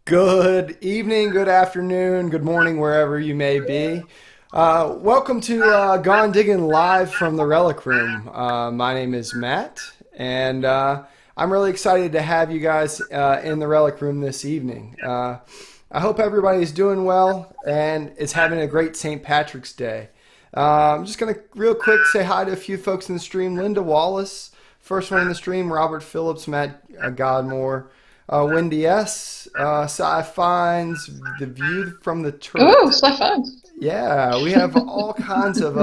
Good evening, good afternoon, good morning, wherever you may be. Welcome to Gone Diggin' live from the Relic Room. My name is Matt, and I'm really excited to have you guys in the Relic Room this evening. I hope everybody's doing well and is having a great St. Patrick's Day. I'm just going to real quick say hi to a few folks in the stream. Linda Wallace, first one in the stream. Robert Phillips, Matt Godmore. Wendy S, Sci Finds, The View from the Turret. Oh, Sci Finds. Yeah, we have all kinds of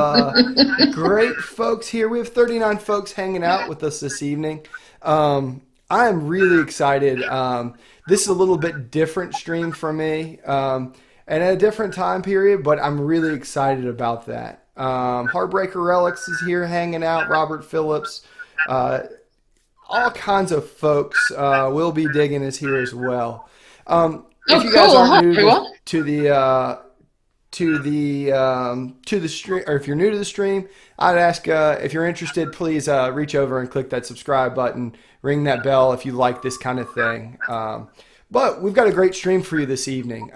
great folks here. We have 39 folks hanging out with us this evening. I am really excited. This is a little bit different stream for me and at a different time period, but I'm really excited about that. Heartbreaker Relics is here hanging out, Robert Phillips. All kinds of folks. Will Be Diggin is here as well. If you guys cool. aren't new Hi, to the stream, or if you're new to the stream, I'd ask if you're interested, please reach over and click that subscribe button, ring that bell if you like this kind of thing. But we've got a great stream for you this evening.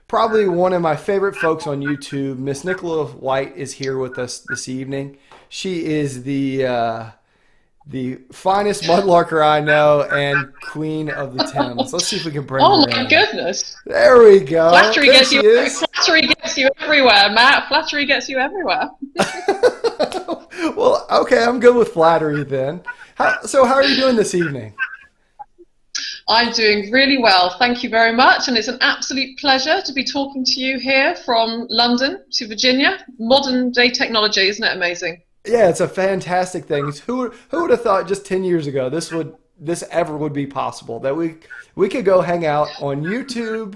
Probably one of my favorite folks on YouTube, Miss Nicola White, is here with us this evening. She is the finest mudlarker I know and queen of the Thames. Let's see if we can bring her Oh in. my goodness. There we go. Flattery There gets she you. is. Flattery gets you everywhere, Matt. Flattery gets you everywhere. Well, okay, I'm good with flattery then. So how are you doing this evening? I'm doing really well, thank you very much, and it's an absolute pleasure to be talking to you here from London to Virginia. Modern day technology, isn't it amazing? Yeah, it's a fantastic thing. Who would have thought just 10 years ago this ever would be possible, that we could go hang out on YouTube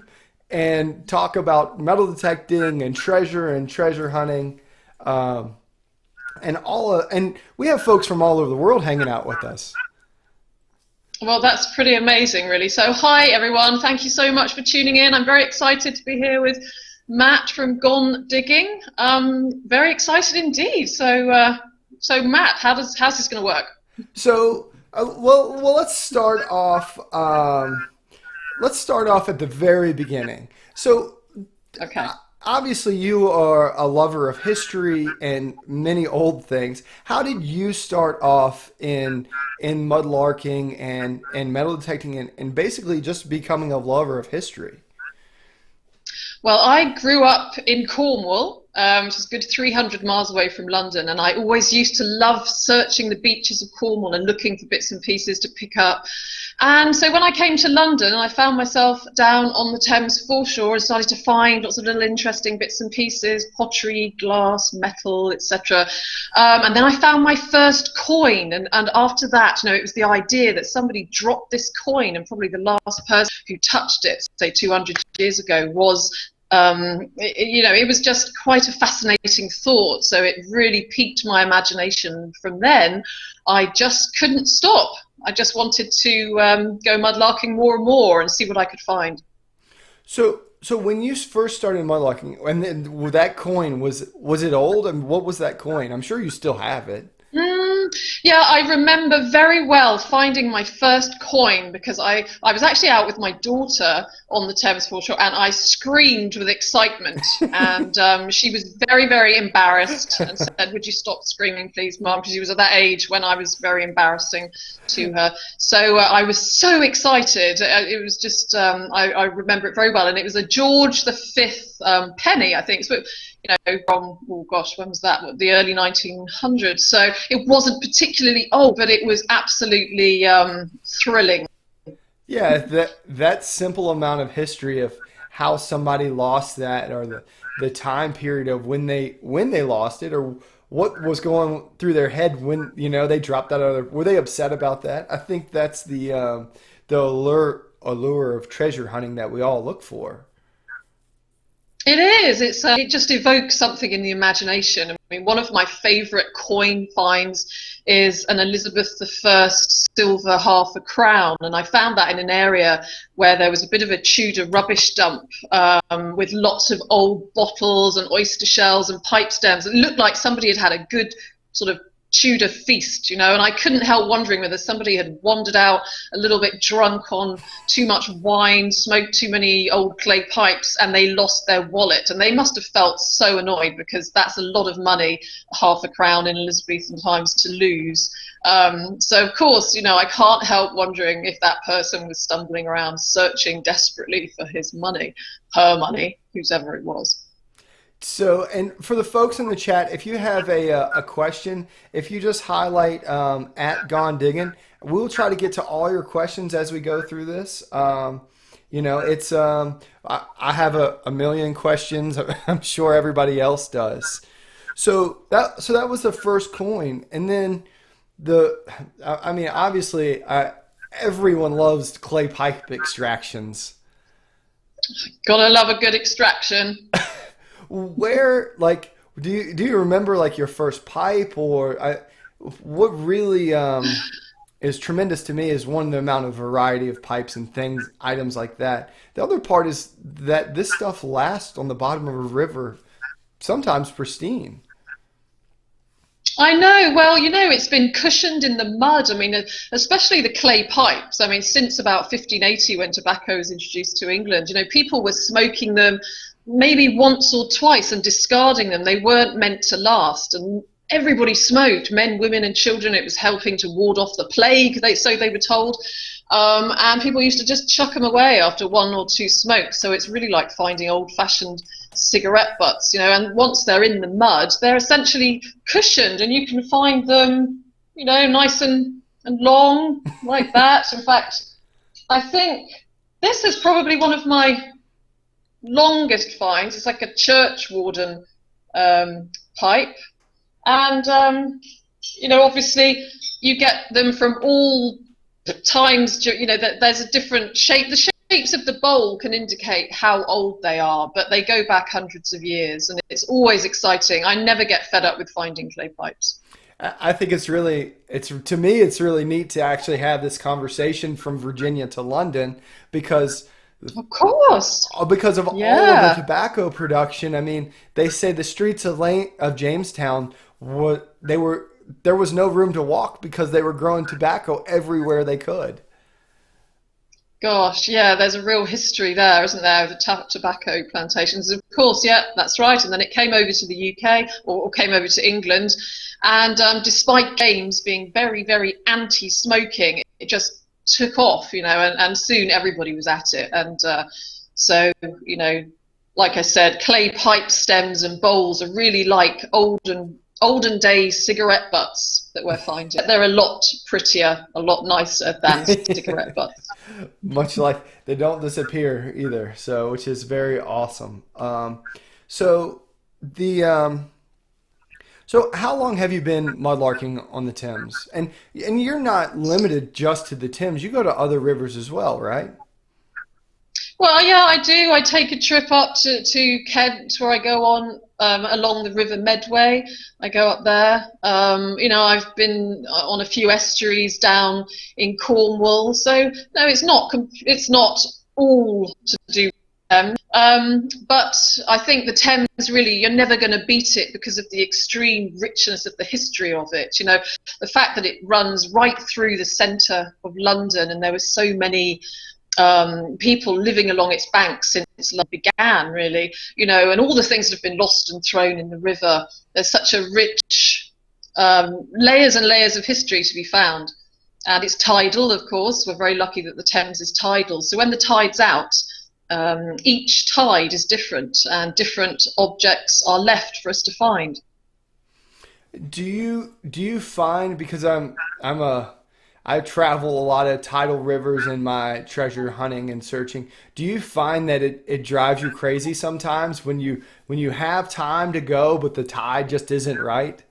and talk about metal detecting and treasure hunting, and we have folks from all over the world hanging out with us. Well, that's pretty amazing, really. So hi, everyone. Thank you so much for tuning in. I'm very excited to be here with Matt from Gone Digging. Very excited indeed. So Matt, how's this going to work? So, well, let's start off. Let's start off at the very beginning. So, Okay. Obviously, you are a lover of history and many old things. How did you start off in mudlarking and metal detecting and basically just becoming a lover of history? Well, I grew up in Cornwall, which is a good 300 miles away from London, and I always used to love searching the beaches of Cornwall and looking for bits and pieces to pick up. And so when I came to London, I found myself down on the Thames foreshore and started to find lots of little interesting bits and pieces, pottery, glass, metal, etc. And then I found my first coin, and after that, it was the idea that somebody dropped this coin, and probably the last person who touched it, say 200 years ago, was it was just quite a fascinating thought. So it really piqued my imagination. From then, I just couldn't stop. I just wanted to go mudlarking more and more and see what I could find. So when you first started mudlarking, and then that coin, was it old? And what was that coin? I'm sure you still have it. Yeah, I remember very well finding my first coin because I was actually out with my daughter on the Thames foreshore, and I screamed with excitement, and she was very, very embarrassed and said, "Would you stop screaming, please, Mum?" Because she was at that age when I was very embarrassing to her. So I was so excited. It was just, I remember it very well, and it was a George V penny, I think. So, from, oh gosh, when was that? The early 1900s. So it wasn't particularly old, but it was absolutely thrilling. Yeah, that simple amount of history of how somebody lost that, or the time period of when they lost it, or what was going through their head when they dropped that other. Were they upset about that? I think that's the allure of treasure hunting that we all look for. It is. It just evokes something in the imagination. I mean, one of my favourite coin finds is an Elizabeth I silver half a crown, and I found that in an area where there was a bit of a Tudor rubbish dump with lots of old bottles and oyster shells and pipe stems. It looked like somebody had had a good sort of Tudor feast, and I couldn't help wondering whether somebody had wandered out a little bit drunk on too much wine, smoked too many old clay pipes, and they lost their wallet. And they must have felt so annoyed, because that's a lot of money, half a crown in Elizabethan times, to lose. So of course, I can't help wondering if that person was stumbling around searching desperately for his money, her money, whoever it was. So, and for the folks in the chat, if you have a question, if you just highlight at Gone Diggin, we'll try to get to all your questions as we go through this. It's I have a million questions. I'm sure everybody else does. So that was the first coin, and then obviously, everyone loves clay pipe extractions. Gotta love a good extraction. Where, like, do you remember like your first pipe, or what really is tremendous to me is, one, the amount of variety of pipes and things, items like that. The other part is that this stuff lasts on the bottom of a river, sometimes pristine. I know. Well, it's been cushioned in the mud. Especially the clay pipes. Since about 1580, when tobacco was introduced to England, people were smoking them maybe once or twice and discarding them. They weren't meant to last. And everybody smoked, men, women, and children. It was helping to ward off the plague, so they were told. And people used to just chuck them away after one or two smokes. So it's really like finding old-fashioned cigarette butts, and once they're in the mud, they're essentially cushioned, and you can find them, nice and long, like that. In fact, I think this is probably one of my longest finds. It's like a church warden pipe. And, obviously you get them from all times, there's a different shape. The shapes of the bowl can indicate how old they are, but they go back hundreds of years, and it's always exciting. I never get fed up with finding clay pipes. I think to me, it's really neat to actually have this conversation from Virginia to London, because of course, because of all of the tobacco production. They say the streets of Jamestown there was no room to walk because they were growing tobacco everywhere they could. Gosh, yeah, there's a real history there, isn't there, of the tobacco plantations? Of course, yeah, that's right. And then it came over to the UK, or came over to England, and despite James being very, very anti-smoking, it just took off, and soon everybody was at it. And so, like I said, clay pipe stems and bowls are really like olden day cigarette butts that we're finding. They're a lot prettier, a lot nicer than cigarette butts. Much like they don't disappear either, which is very awesome. So how long have you been mudlarking on the Thames? And you're not limited just to the Thames. You go to other rivers as well, right? Well, yeah, I do. I take a trip up to Kent, where I go on along the River Medway. I go up there. I've been on a few estuaries down in Cornwall. So no, it's not all to do with them. But I think the Thames, really, you're never going to beat it because of the extreme richness of the history of it. The fact that it runs right through the centre of London, and there were so many people living along its banks since London began, really, and all the things that have been lost and thrown in the river. There's such a rich layers and layers of history to be found. And it's tidal, of course. We're very lucky that the Thames is tidal. So when the tide's out, each tide is different, and different objects are left for us to find. Do you find, because I travel a lot of tidal rivers in my treasure hunting and searching. Do you find that it drives you crazy sometimes when you have time to go, but the tide just isn't right?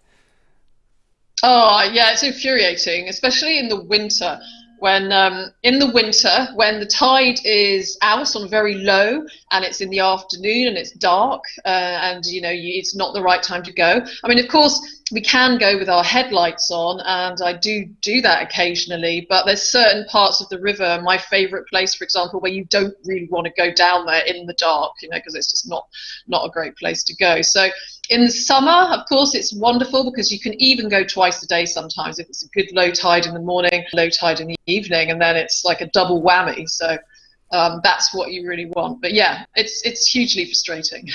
Oh, yeah, it's infuriating, especially in the winter. When when the tide is out on very low, and it's in the afternoon and it's dark, and it's not the right time to go. Of course, we can go with our headlights on, and I do that occasionally, but there's certain parts of the river, my favorite place, for example, where you don't really want to go down there in the dark, because it's just not a great place to go. So in the summer, of course, it's wonderful because you can even go twice a day sometimes if it's a good low tide in the morning, low tide in the evening, and then it's like a double whammy. So that's what you really want. But yeah, it's hugely frustrating.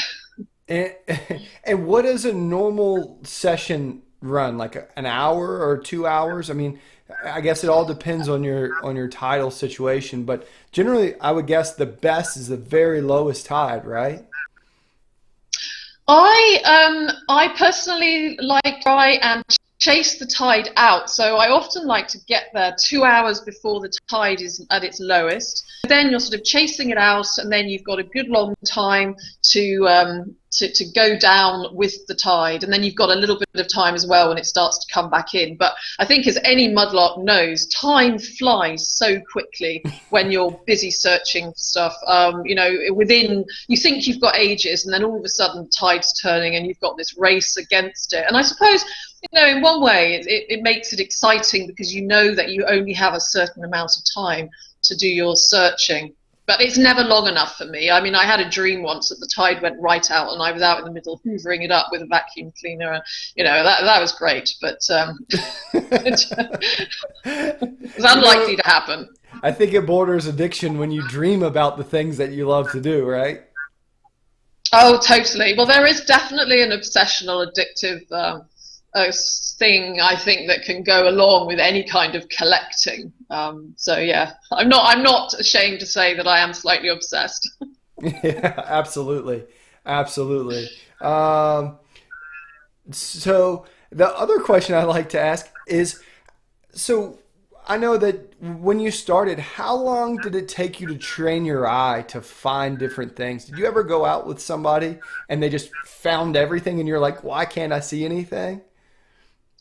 And, and what does a normal session run? Like an hour or 2 hours? I mean, I guess it all depends on your tidal situation, but generally, I would guess the best is the very lowest tide, right? I personally like try and chase the tide out. So I often like to get there 2 hours before the tide is at its lowest. Then you're sort of chasing it out, and then you've got a good long time to go down with the tide, and then you've got a little bit of time as well when it starts to come back in. But I think, as any mudlark knows, time flies so quickly when you're busy searching for stuff. Within, you think you've got ages, and then all of a sudden tide's turning and you've got this race against it. And I suppose, in one way it makes it exciting because you know that you only have a certain amount of time to do your searching. But it's never long enough for me. I mean, I had a dream once that the tide went right out and I was out in the middle hoovering it up with a vacuum cleaner, and that was great, but it's You know, unlikely to happen. I think it borders addiction when you dream about the things that you love to do, right? Oh, totally. Well, there is definitely an obsessional, addictive thing, I think, that can go along with any kind of collecting. So yeah, I'm not ashamed to say that I am slightly obsessed. Yeah, absolutely. Absolutely. Um, so the other question I like to ask is, so I know that when you started, how long did it take you to train your eye to find different things? Did you ever go out with somebody and they just found everything and you're like, why can't I see anything?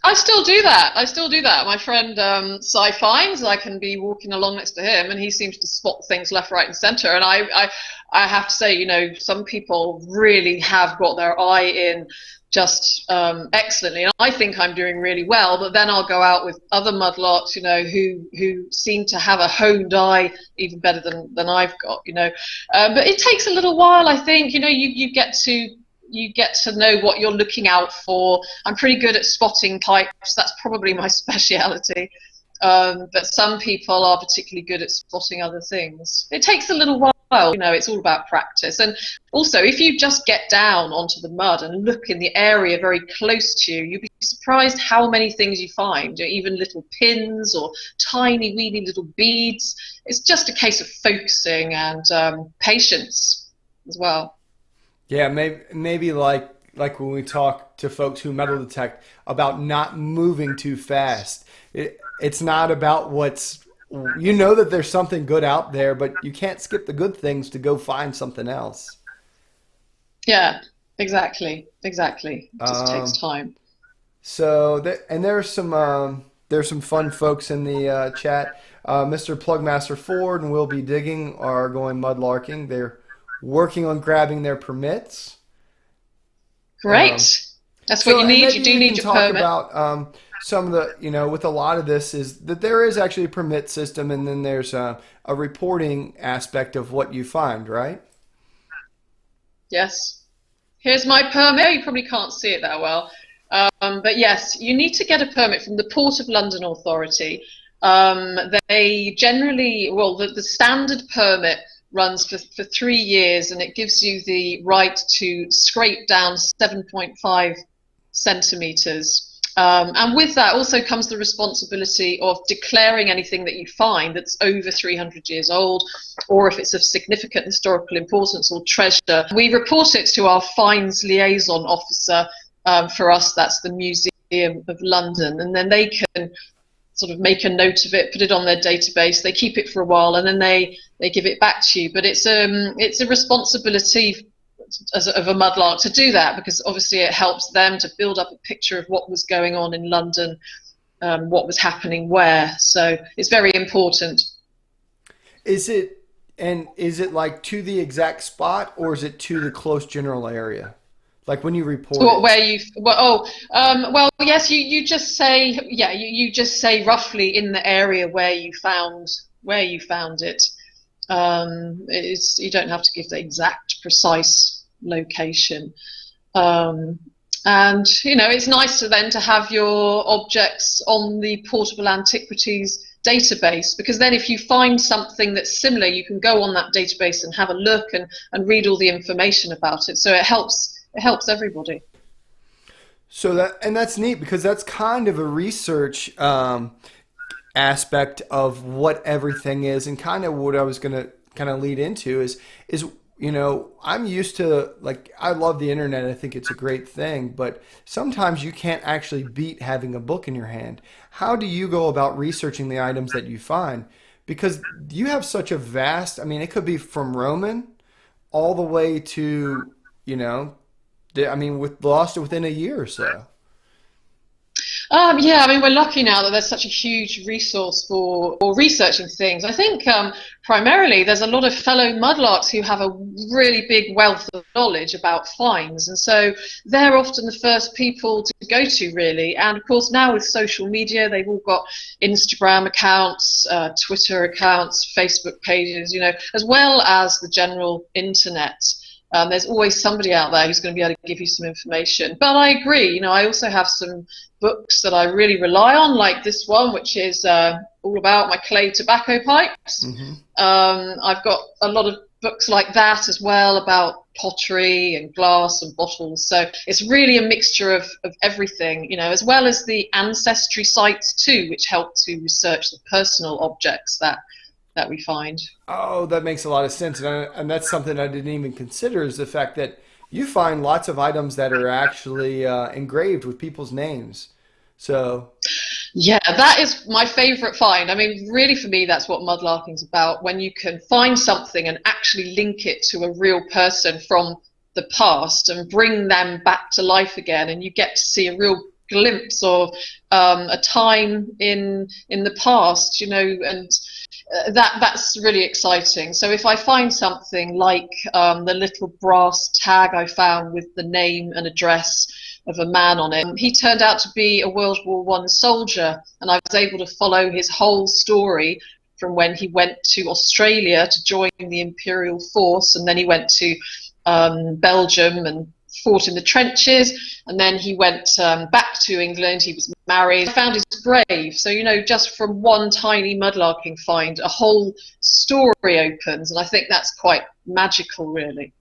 I still do that. I still do that. My friend Cy finds I can be walking along next to him, and he seems to spot things left, right, and centre. And I have to say, some people really have got their eye in just excellently, and I think I'm doing really well. But then I'll go out with other mudlarks, who seem to have a honed eye even better than I've got. But it takes a little while. I think you get to know what you're looking out for. I'm pretty good at spotting types. That's probably my speciality. But some people are particularly good at spotting other things. It takes a little while. It's all about practice. And also, if you just get down onto the mud and look in the area very close to you, you'll be surprised how many things you find, even little pins or tiny, weeny little beads. It's just a case of focusing and patience as well. Yeah, maybe like when we talk to folks who metal detect about not moving too fast. It's not about what's you know that there's something good out there, but you can't skip the good things to go find something else. Yeah, exactly, exactly. It just takes Um, time. and there's some fun folks in the chat. Mr. Plugmaster Ford and Will Be Digging are going mudlarking. They're working on grabbing their permits. Um, Great. That's what So, you and need. You maybe do you need can your talk permit. about some of the, with a lot of this is that there is actually a permit system, and then there's a reporting aspect of what you find, right? Yes. Here's my permit. You probably can't see it that well. But yes, you need to get a permit from the Port of London Authority. They generally, well, the standard permit runs for 3 years, and it gives you the right to scrape down 7.5 centimeters. And with that also comes the responsibility of declaring anything that you find that's over 300 years old, or if it's of significant historical importance or treasure. We report it to our fines liaison officer. For us, that's the Museum of London, and then they can sort of make a note of it, put it on their database. They keep it for a while, and then they give it back to you. But it's a responsibility of a mudlark to do that, because obviously it helps them to build up a picture of what was going on in London, what was happening where. So it's very important. Is it like to the exact spot, or is it to the close general area? Like when you report Or it. where you well, yes, you just say, yeah, you just say roughly in the area where you found it. It's, you don't have to give the exact precise location. Um, and you know, it's nice to then to have your objects on the portable antiquities database, because then if you find something that's similar, you can go on that database and have a look and read all the information about it. So it helps everybody. So that, and that's neat because that's kind of a research aspect of what everything is, and kind of what I was going to kind of lead into is I'm used to, like, I love the internet. I think it's a great thing, but sometimes you can't actually beat having a book in your hand. How do you go about researching the items that you find? Because you have such a vast, I mean, it could be from Roman all the way to, you know, I mean, with lost within a year or so. Yeah, I mean, we're lucky now that there's such a huge resource for researching things. I think primarily there's a lot of fellow mudlarks who have a really big wealth of knowledge about finds, and so they're often the first people to go to, really. And of course, now with social media, they've all got Instagram accounts, Twitter accounts, Facebook pages, you know, as well as the general internet. There's always somebody out there who's going to be able to give you some information. But I agree, you know, I also have some books that I really rely on, like this one, which is all about my clay tobacco pipes. Hmm. I've got a lot of books like that as well, about pottery and glass and bottles. So it's really a mixture of everything, you know, as well as the ancestry sites too, which help to research the personal objects that we find. Oh, that makes a lot of sense, and that's something I didn't even consider is the fact that you find lots of items that are actually engraved with people's names. So, Yeah, that is my favorite find. I mean, really, for me, that's what mudlarking's about. When you can find something and actually link it to a real person from the past and bring them back to life again, and you get to see a real glimpse of a time in the past, you know, and that's really exciting. So if I find something like the little brass tag I found with the name and address of a man on it, he turned out to be a World War I soldier, and I was able to follow his whole story from when he went to Australia to join the Imperial Force, and then he went to Belgium and fought in the trenches, and then he went back to England. He was married. I found his grave. So, you know, just from one tiny mudlarking find, a whole story opens, and I think that's quite magical, really.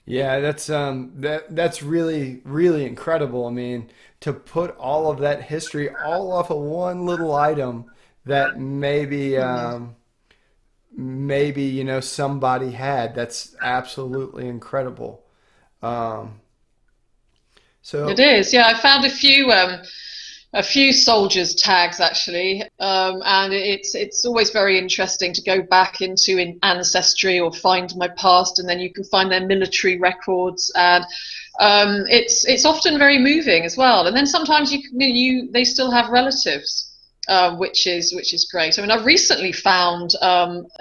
yeah, that's really really incredible. I mean, to put all of that history all off of one little item that maybe somebody had. That's absolutely incredible. Um, It so is, yeah. I found a few soldiers' tags actually, and it's always very interesting to go back into ancestry or find my past, and then you can find their military records, and it's often very moving as well. And then sometimes they still have relatives. Which is great. I mean, I recently found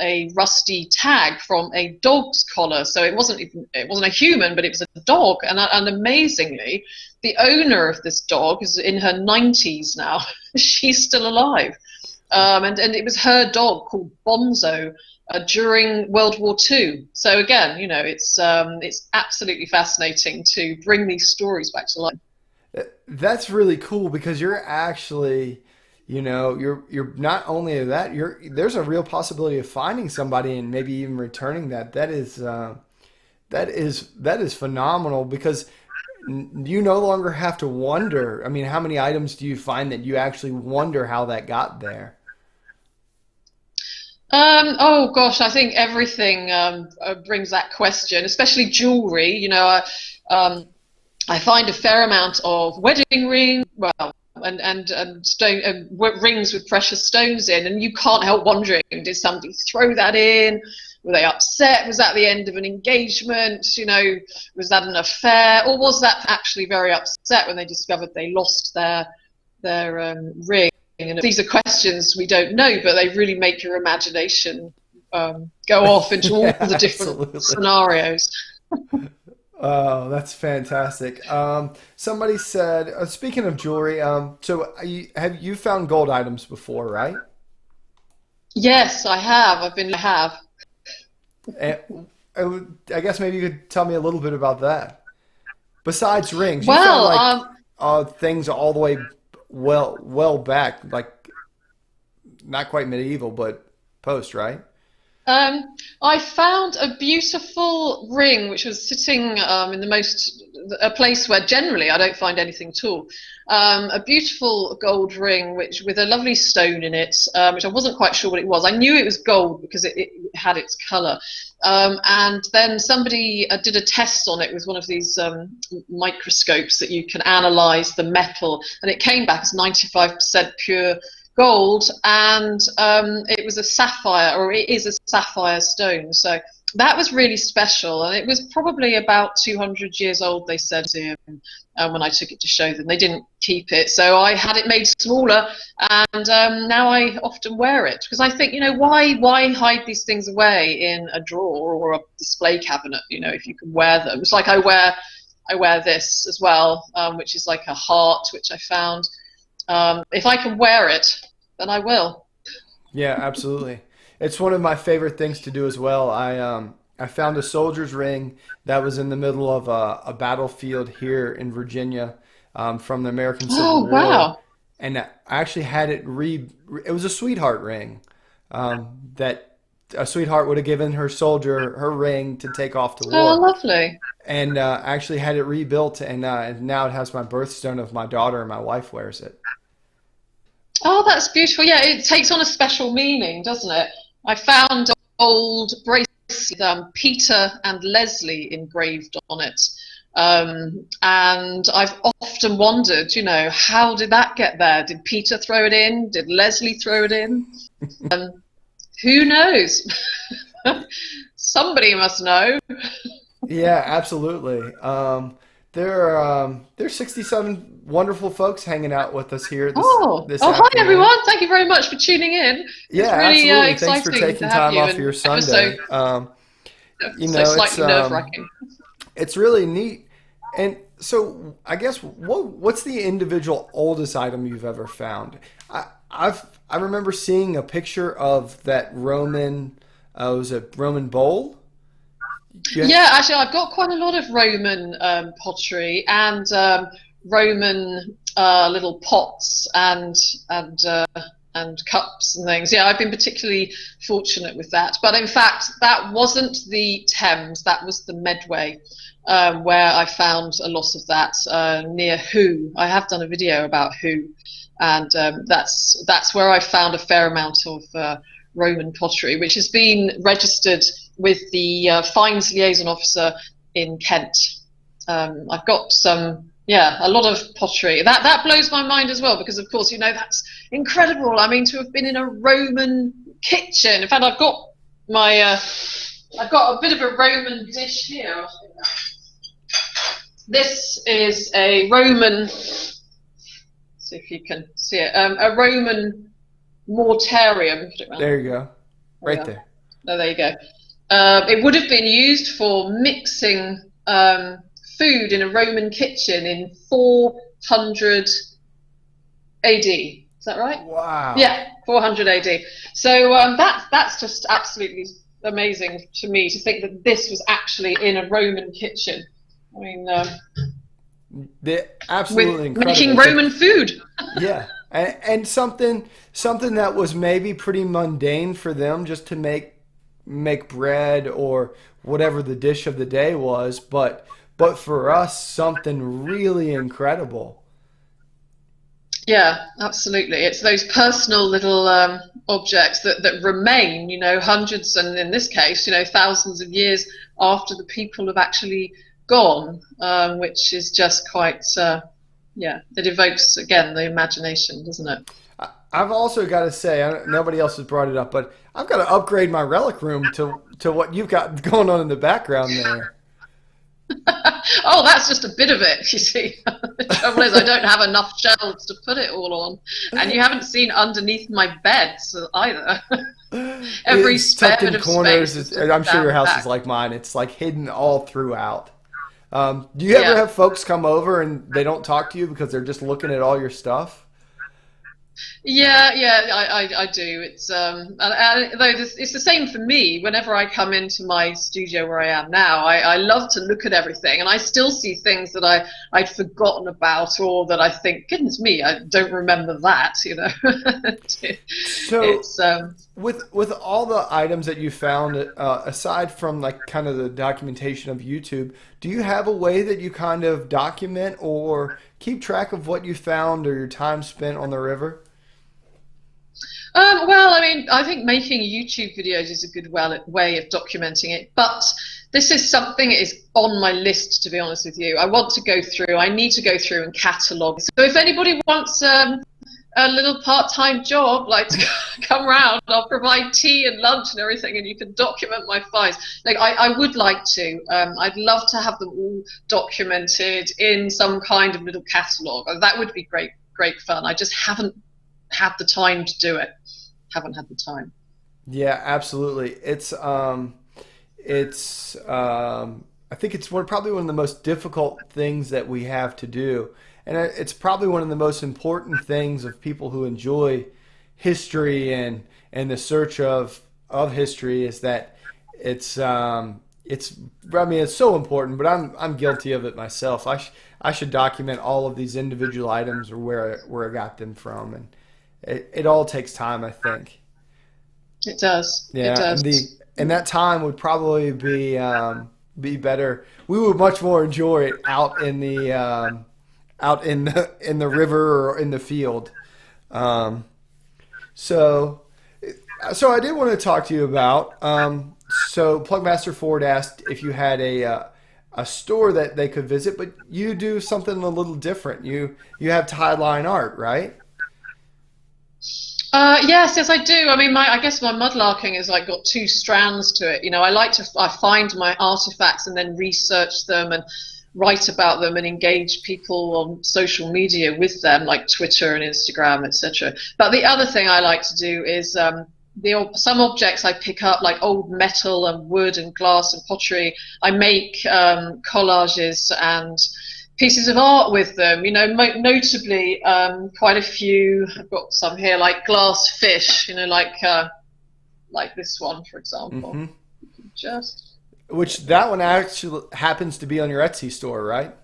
a rusty tag from a dog's collar. So it wasn't a human, but it was a dog. And amazingly, the owner of this dog is in her 90s now. She's still alive, and it was her dog called Bonzo. During World War II. So again, you know, it's absolutely fascinating to bring these stories back to life. that's really cool because you're actually, you're not only that, there's a real possibility of finding somebody and maybe even returning that. That is phenomenal because you no longer have to wonder. I mean, how many items do you find that you actually wonder how that got there? Oh gosh, I think everything brings that question, especially jewelry. You know, I find a fair amount of wedding rings, well, and stone rings with precious stones in, and you can't help wondering: did somebody throw that in? Were they upset? Was that the end of an engagement? You know, was that an affair, or was that actually very upset when they discovered they lost their ring? And these are questions we don't know, but they really make your imagination go off into all Yeah, the different absolutely. scenarios. Oh, that's fantastic. Somebody said, speaking of jewelry, have you found gold items before, right? Yes, I have. I have. And, I guess maybe you could tell me a little bit about that. Besides rings, you found Well, like things all the way well back, like not quite medieval, but post, right? Um, I found a beautiful ring which was sitting in a place where generally I don't find anything at all. A beautiful gold ring which with a lovely stone in it, which I wasn't quite sure what it was. I knew it was gold because it had its colour. And then somebody did a test on it with one of these microscopes that you can analyse the metal, and it came back as 95% pure gold, and it was a sapphire, or it is a sapphire stone. So that was really special, and it was probably about 200 years old, they said to him, when I took it to show them. They didn't keep it, so I had it made smaller, and now I often wear it because I think, why hide these things away in a drawer or a display cabinet? If you can wear them. It's like I wear this as well, which is like a heart, which I found. If I can wear it, then I will. Yeah, absolutely. It's one of my favorite things to do as well. I found a soldier's ring that was in the middle of a battlefield here in Virginia, from the American Civil Oh, War, wow. and I actually had it re. It was a sweetheart ring, that a sweetheart would have given her soldier her ring to take off to Oh, war, lovely. and actually had it rebuilt, and now it has my birthstone of my daughter, and my wife wears it. Oh, that's beautiful. Yeah, it takes on a special meaning, doesn't it? I found an old bracelet with Peter and Leslie engraved on it. And I've often wondered, how did that get there? Did Peter throw it in? Did Leslie throw it in? Who knows? Somebody must know. Yeah, absolutely. There's 67 wonderful folks hanging out with us here this Hi afternoon. everyone. Thank you very much for tuning in. Yeah, It's really absolutely. Thanks for exciting to taking have time you off of and your ever so Sunday. You so know, it's slightly nerve-wracking. it's really neat. And so, I guess what's the individual oldest item you've ever found? I remember seeing a picture of that Roman. Was it Roman bowl? Yeah. Yeah, actually, I've got quite a lot of Roman pottery and Roman little pots and cups and things. Yeah, I've been particularly fortunate with that. But in fact, that wasn't the Thames; that was the Medway, where I found a lot of that near Who. I have done a video about Who, and that's where I found a fair amount of Roman pottery, which has been registered with the fines liaison officer in Kent. I've got a lot of pottery. That blows my mind as well because, of course, that's incredible. I mean, to have been in a Roman kitchen. In fact, I've got a bit of a Roman dish here. This is a Roman. See if you can see it. A Roman mortarium. Put it around. There you go, There we right are. there. Oh, there you go. It would have been used for mixing food in a Roman kitchen in 400 AD. Is that right? Wow. Yeah, 400 AD. So that's just absolutely amazing to me to think that this was actually in a Roman kitchen. I mean, They're with absolutely incredible. making Roman food. Yeah, and something that was maybe pretty mundane for them, just to make bread or whatever the dish of the day was, but for us something really incredible. Yeah, absolutely. It's those personal little objects that remain, hundreds and in this case, thousands of years after the people have actually gone, which is just quite, yeah, it evokes again the imagination, doesn't it? I've also got to say, nobody else has brought it up, but I've got to upgrade my relic room to what you've got going on in the background there. Oh, that's just a bit of it, you see. The trouble is, I don't have enough shelves to put it all on, and you haven't seen underneath my beds either. Every It's spare tucked bit in of space corners. is just I'm sure down your the house is back. like mine. It's like hidden all throughout. Do you ever Yeah. have folks come over and they don't talk to you because they're just looking at all your stuff? Yeah, I do. Though it's the same for me. Whenever I come into my studio where I am now, I love to look at everything, and I still see things that I'd forgotten about, or that I think, goodness me, I don't remember that. So, It's with all the items that you found, aside from like kind of the documentation of YouTube, do you have a way that you kind of document or keep track of what you found or your time spent on the river? Well, I mean, I think making YouTube videos is a good way of documenting it, but this is something that is on my list, to be honest with you. I need to go through and catalogue. So if anybody wants a little part-time job, like to come round, I'll provide tea and lunch and everything, and you can document my finds. Like I would like to. I'd love to have them all documented in some kind of little catalogue. That would be great fun. I just haven't had the time to do it. Haven't had the time. Yeah, absolutely. I think it's probably one of the most difficult things that we have to do, and it's probably one of the most important things of people who enjoy history and the search of history is that it's I mean it's so important, but I'm guilty of it myself. I should document all of these individual items or where I got them from, and it all takes time, I think. It does. It Yeah, and the does. and that time would probably be better. We would much more enjoy it out in the river or in the field. Um, so so I did want to talk to you about. So Plugmaster Ford asked if you had a store that they could visit, but you do something a little different. You have Tideline art, right? Yes, I do. I mean, I guess my mudlarking has like got two strands to it. I find my artifacts and then research them and write about them and engage people on social media with them, like Twitter and Instagram, etc. But the other thing I like to do is some objects I pick up, like old metal and wood and glass and pottery. I make collages and pieces of art with them. Notably, quite a few. I've got some here, like glass fish. Like this one, for example. Hmm. Just Which that one actually happens to be on your Etsy store, right?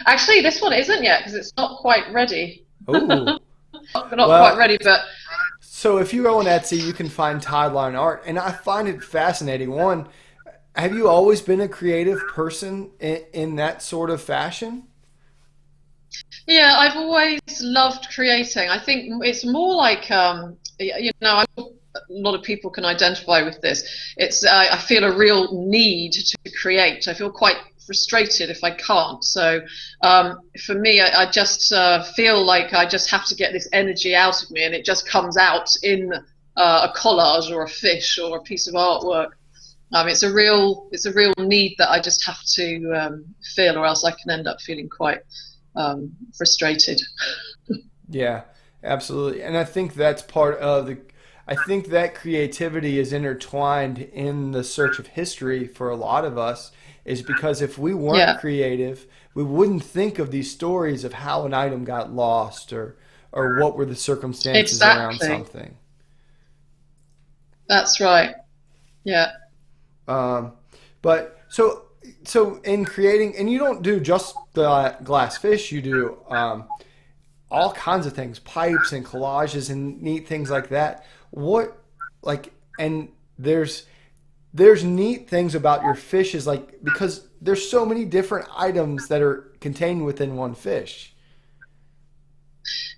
actually, this one isn't yet because it's not quite ready. Oh, Not quite well, ready, but so if you go on Etsy, you can find Tideline art, and I find it fascinating. One, have you always been a creative person in that sort of fashion? yeah, I've always loved creating. I think it's more like a lot of people can identify with this. I feel a real need to create. I feel quite frustrated if I can't. So for me, I just feel like I just have to get this energy out of me, and it just comes out in a collage or a fish or a piece of artwork. It's a real need that I just have to feel, or else I can end up feeling quite frustrated. Yeah, absolutely. And I think that's part of the. I think that creativity is intertwined in the search of history for a lot of us, is because if we weren't Yeah, creative, we wouldn't think of these stories of how an item got lost or what were the circumstances around exactly. something. That's right. Yeah. Um, but so in creating, and you don't do just the glass fish, you do all kinds of things, pipes and collages and neat things like that. What like and there's neat things about your fishes, like because there's so many different items that are contained within one fish.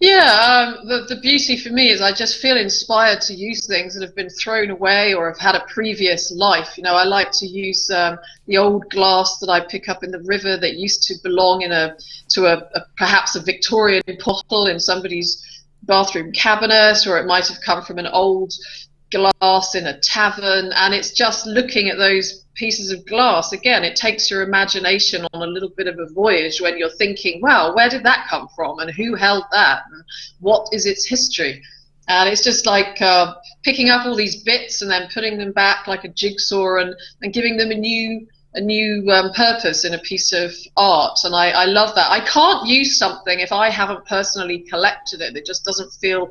Yeah, the beauty for me is I just feel inspired to use things that have been thrown away or have had a previous life. I like to use the old glass that I pick up in the river that used to belong to perhaps a Victorian bottle in somebody's bathroom cabinet, or it might have come from an old glass in a tavern, and it's just looking at those pieces of glass again. It takes your imagination on a little bit of a voyage when you're thinking, wow, where did that come from, and who held that, and what is its history. And it's just like picking up all these bits and then putting them back like a jigsaw, and giving them a new purpose in a piece of art, and I love that. I can't use something if I haven't personally collected it. It just doesn't feel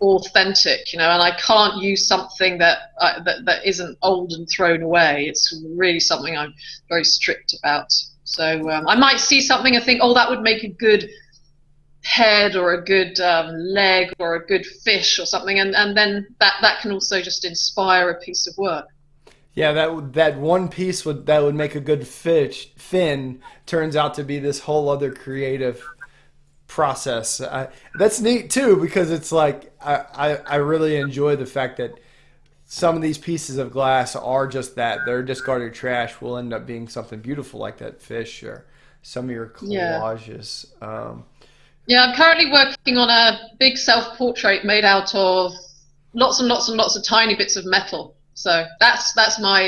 authentic, and I can't use something that isn't old and thrown away. It's really something I'm very strict about. So I might see something and think, oh, that would make a good head or a good leg or a good fish or something, and then that can also just inspire a piece of work. Yeah, that one piece that would make a good fish fin turns out to be this whole other creative process. That's neat too because it's like I really enjoy the fact that some of these pieces of glass are just that. They're discarded trash will end up being something beautiful like that fish or some of your Yeah. collages. Yeah, I'm currently working on a big self-portrait made out of lots and lots and lots of tiny bits of metal. So that's my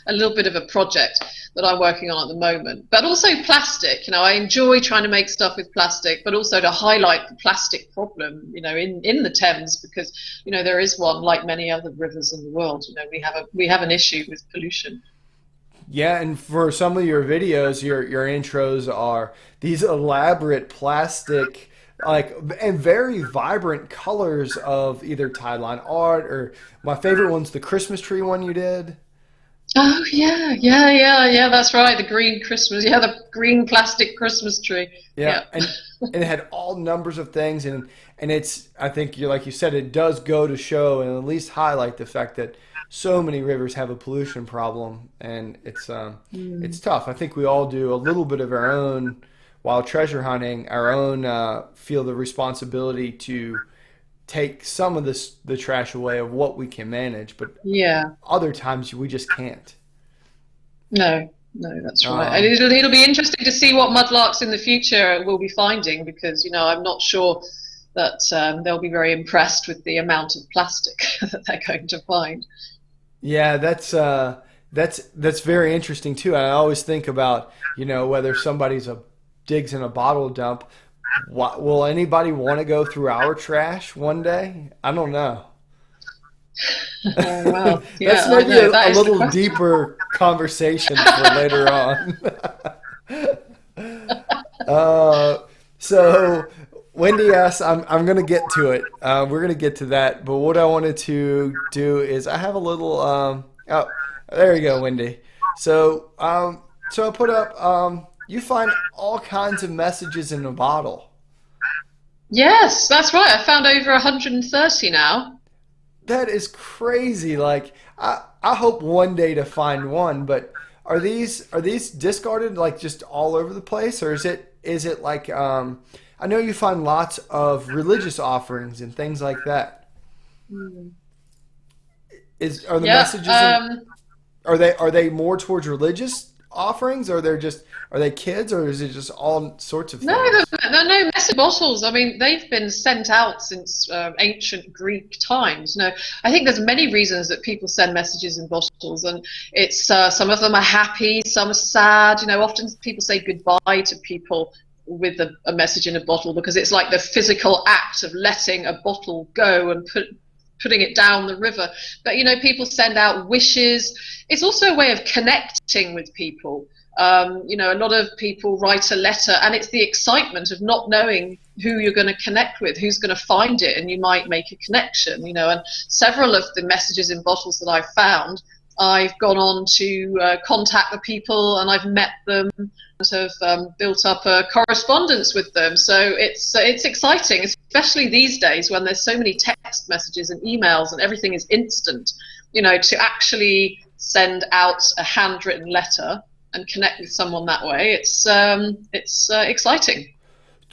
a little bit of a project that I'm working on at the moment. But also plastic. I enjoy trying to make stuff with plastic, but also to highlight the plastic problem, in the Thames, because there is one, like many other rivers in the world. We have an issue with pollution. Yeah, and for some of your videos, your intros are these elaborate plastic, like and very vibrant colors of either Tideline art or my favorite one's the Christmas tree one you did. Oh yeah, yeah, yeah, yeah. That's right. The green Christmas. Yeah, the green plastic Christmas tree. Yeah, Yeah. and it had all numbers of things, and it's I think you like you said it does go to show and at least highlight the fact that so many rivers have a pollution problem, and it's Mm. tough. I think we all do a little bit of our own while treasure hunting, our own feel the responsibility to take some of the trash away of what we can manage, but Yeah. other times we just can't. No, no, that's right. And Um, it'll be interesting to see what mudlarks in the future will be finding, because I'm not sure that they'll be very impressed with the amount of plastic that they're going to find. Yeah, that's very interesting too. I always think about whether somebody's a digs in a bottle dump. Will anybody want to go through our trash one day? I don't know. Oh wow, That's yeah, I maybe know. a That is the little question. deeper conversation for later on. Uh, so Wendy asks, I'm gonna get to it. We're gonna get to that, but what I wanted to do is I have a little oh there you go, Wendy. So I put up you find all kinds of messages in a bottle. Yes, that's right. I found over 130 now. That is crazy. Like I hope one day to find one, but are these discarded like just all over the place, or is it like I know you find lots of religious offerings and things like that. Mm. Is are the Yeah. messages in are they more towards religious offerings, or are they kids, or is it just all sorts of No, things? no messy bottles. I mean, they've been sent out since ancient Greek times. No, I think there's many reasons that people send messages in bottles, and it's some of them are happy, some are sad. Often people say goodbye to people with a message in a bottle, because it's like the physical act of letting a bottle go and putting it down the river. But people send out wishes. It's also a way of connecting with people. A lot of people write a letter, and it's the excitement of not knowing who you're going to connect with, who's going to find it, and you might make a connection. And several of the messages in bottles that I've found, I've gone on to contact the people, and I've met them, and have built up a correspondence with them. So it's exciting, especially these days when there's so many text messages and emails, and everything is instant. To actually send out a handwritten letter and connect with someone that way, it's exciting.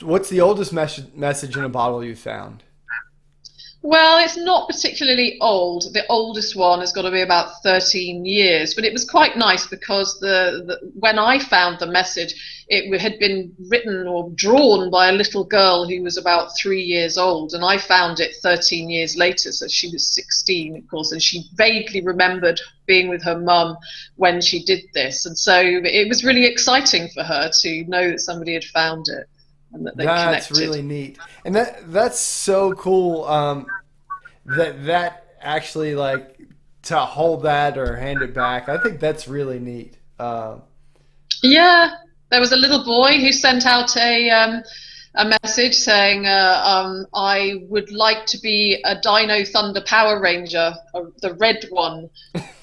What's the oldest message in a bottle you found? Well, it's not particularly old. The oldest one has got to be about 13 years, but it was quite nice because when I found the message, it had been written or drawn by a little girl who was about 3 years old, and I found it 13 years later, so she was 16, of course, and she vaguely remembered being with her mum when she did this, and so it was really exciting for her to know that somebody had found it and that they'd That's connected. really neat, and that's so cool. That actually like to hold that or hand it back. I think that's really neat. Yeah, there was a little boy who sent out a message saying, "I would like to be a Dino Thunder Power Ranger, the red one,"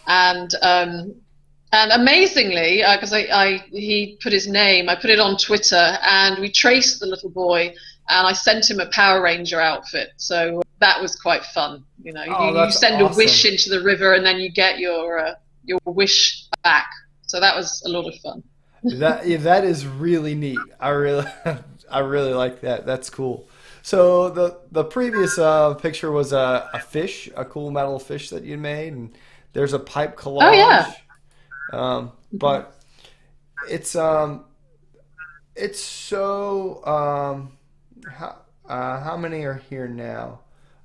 and um, and amazingly, because he put his name, I put it on Twitter, and we traced the little boy, and I sent him a Power Ranger outfit. So that was quite fun. You know, Oh, you that's send a wish awesome. into the river, and then you get your wish back. So that was a lot of fun. That yeah, that is really neat. I really I really like that. That's cool. So the previous picture was a fish, a cool metal fish that you made, and there's a pipe Oh yeah. collage. But it's it's so how many are here now?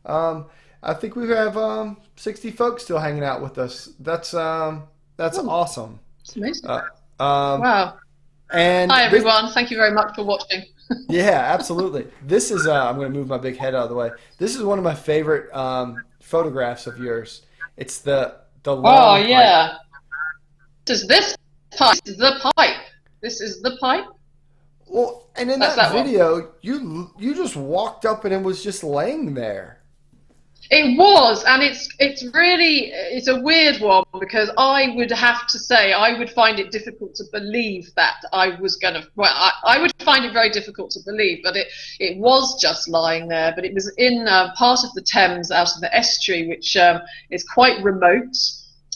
Um, I think we have 60 folks still hanging out with us. That's Oh, awesome. it's amazing. Uh, um, Wow. and Hi this everyone. Thank you very much for watching. Yeah, absolutely. This is I'm going to move my big head out of the way. This is one of my favorite photographs of yours. It's the Oh long pipe. yeah. This pipe. This is the pipe. This is the pipe. Well, and in That's that that one. video, you just walked up and it was just laying there. It was, and it's a weird one because I would have to say I would find it difficult to believe that I was gonna. Well, I would find it very difficult to believe, but it was just lying there. But it was in part of the Thames, out of the estuary, which is quite remote,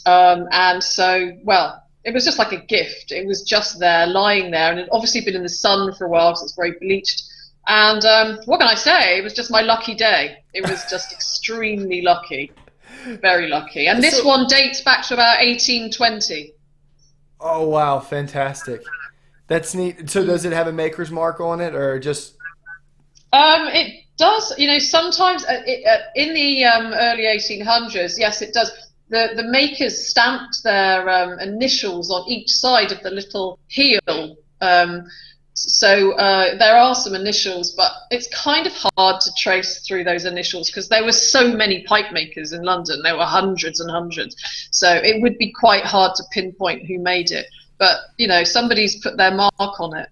and so well. It was just like a gift. It was just there, lying there, and it had obviously been in the sun for a while because it's very bleached. And what can I say? It was just my lucky day. It was just extremely lucky, very lucky. And this So, one dates back to about 1820. oh wow, fantastic. That's neat. So does it have a maker's mark on it or just It does, sometimes in the early 1800s, yes, it does. The makers stamped their initials on each side of the little heel. So there are some initials, but it's kind of hard to trace through those initials because there were so many pipe makers in London. There were hundreds and hundreds. So it would be quite hard to pinpoint who made it. But, somebody's put their mark on it